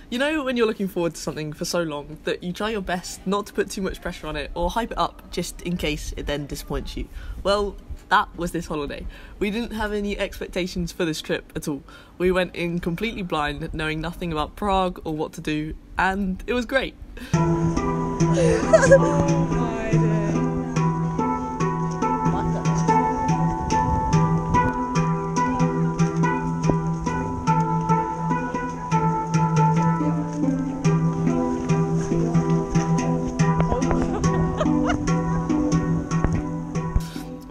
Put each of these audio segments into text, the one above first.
You know when you're looking forward to something for so long that you try your best not to put too much pressure on it or hype it up just in case it then disappoints you? Well, that was this holiday. We didn't have any expectations for this trip at all. We went in completely blind, knowing nothing about Prague or what to do, and it was great. Oh my days.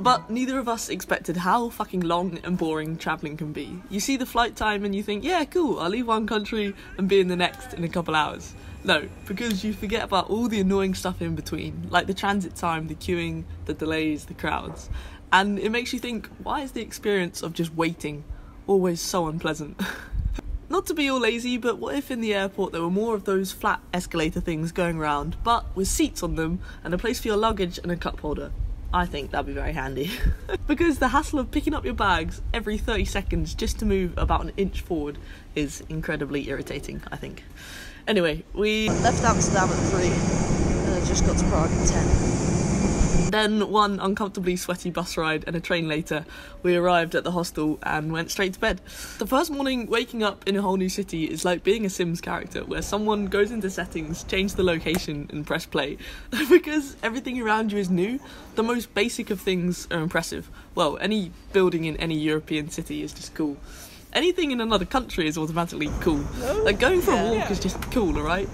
But neither of us expected how fucking long and boring travelling can be. You see the flight time and you think, yeah, cool, I'll leave one country and be in the next in a couple hours. No, because you forget about all the annoying stuff in between, like the transit time, the queuing, the delays, the crowds. And it makes you think, why is the experience of just waiting always so unpleasant? Not to be all lazy, but what if in the airport there were more of those flat escalator things going around, but with seats on them and a place for your luggage and a cup holder? I think that'd be very handy. Because the hassle of picking up your bags every 30 seconds just to move about an inch forward is incredibly irritating, I think. Anyway, we left Amsterdam at 3 and I just got to Prague at 10. Then one uncomfortably sweaty bus ride and a train later, we arrived at the hostel and went straight to bed. The first morning waking up in a whole new city is like being a Sims character where someone goes into settings, change the location and press play. Because everything around you is new, the most basic of things are impressive. Well, any building in any European city is just cool. Anything in another country is automatically cool. Like going for a walk is just cool, alright?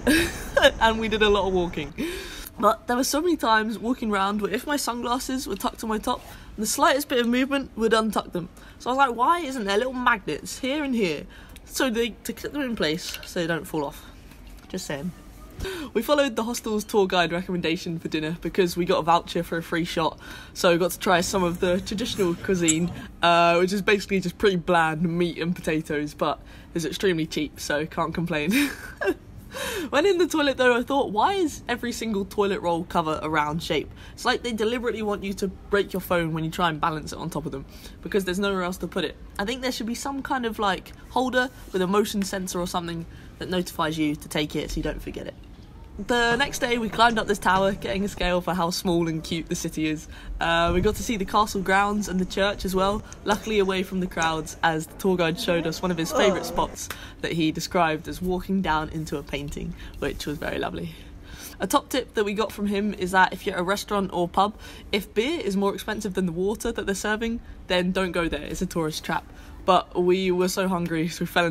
And we did a lot of walking. But there were so many times walking around where if my sunglasses were tucked on my top, the slightest bit of movement would untuck them. So I was like, why isn't there little magnets here and here? So to clip them in place so they don't fall off. Just saying. We followed the hostel's tour guide recommendation for dinner because we got a voucher for a free shot, so we got to try some of the traditional cuisine, which is basically just pretty bland meat and potatoes, but is extremely cheap, so can't complain. When in the toilet though, I thought, why is every single toilet roll cover a round shape? It's like they deliberately want you to break your phone when you try and balance it on top of them, because there's nowhere else to put it. I think there should be some kind of like holder with a motion sensor or something that notifies you to take it so you don't forget it. The next day we climbed up this tower, getting a scale for how small and cute the city is. We got to see the castle grounds and the church as well, luckily away from the crowds, as the tour guide showed us one of his favourite spots that he described as walking down into a painting, which was very lovely. A top tip that we got from him is that if you're at a restaurant or pub, if beer is more expensive than the water that they're serving, then don't go there, it's a tourist trap. But we were so hungry, so we fell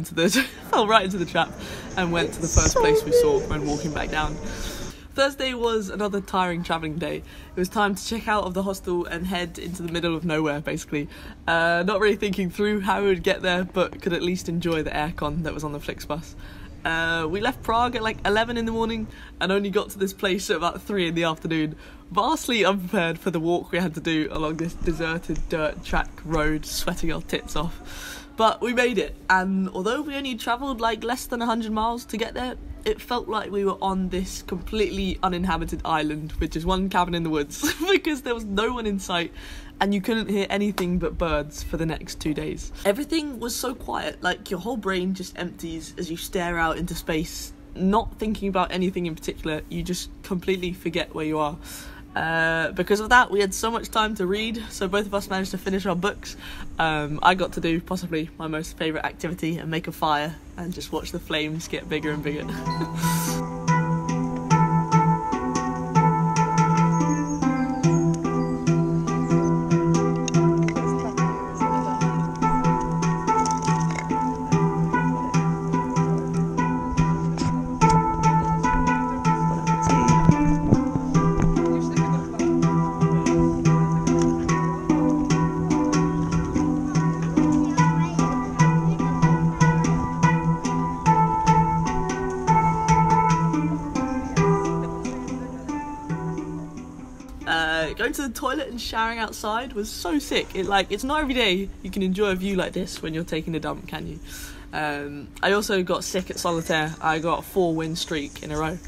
right into the trap and went to the first place we saw when walking back down. Thursday was another tiring travelling day. It was time to check out of the hostel and head into the middle of nowhere, basically. Not really thinking through how we would get there, but could at least enjoy the aircon that was on the Flixbus. We left Prague at like 11 in the morning and only got to this place at about 3 in the afternoon, vastly unprepared for the walk we had to do along this deserted dirt track road, sweating our tits off. But we made it, and although we only travelled like less than 100 miles to get there, it felt like we were on this completely uninhabited island with just one cabin in the woods because there was no one in sight and you couldn't hear anything but birds for the next 2 days. Everything was so quiet, like your whole brain just empties as you stare out into space, not thinking about anything in particular. You just completely forget where you are. Because of that, we had so much time to read, so both of us managed to finish our books. I got to do possibly my most favourite activity and make a fire and just watch the flames get bigger and bigger. Going to the toilet and showering outside was so sick. It's not every day you can enjoy a view like this when you're taking a dump, can you? I also got sick at Solitaire. I got a 4-win streak in a row.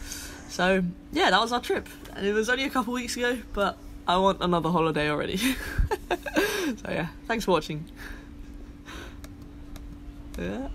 So yeah, that was our trip. And it was only a couple weeks ago, but I want another holiday already. So yeah, thanks for watching. Yeah.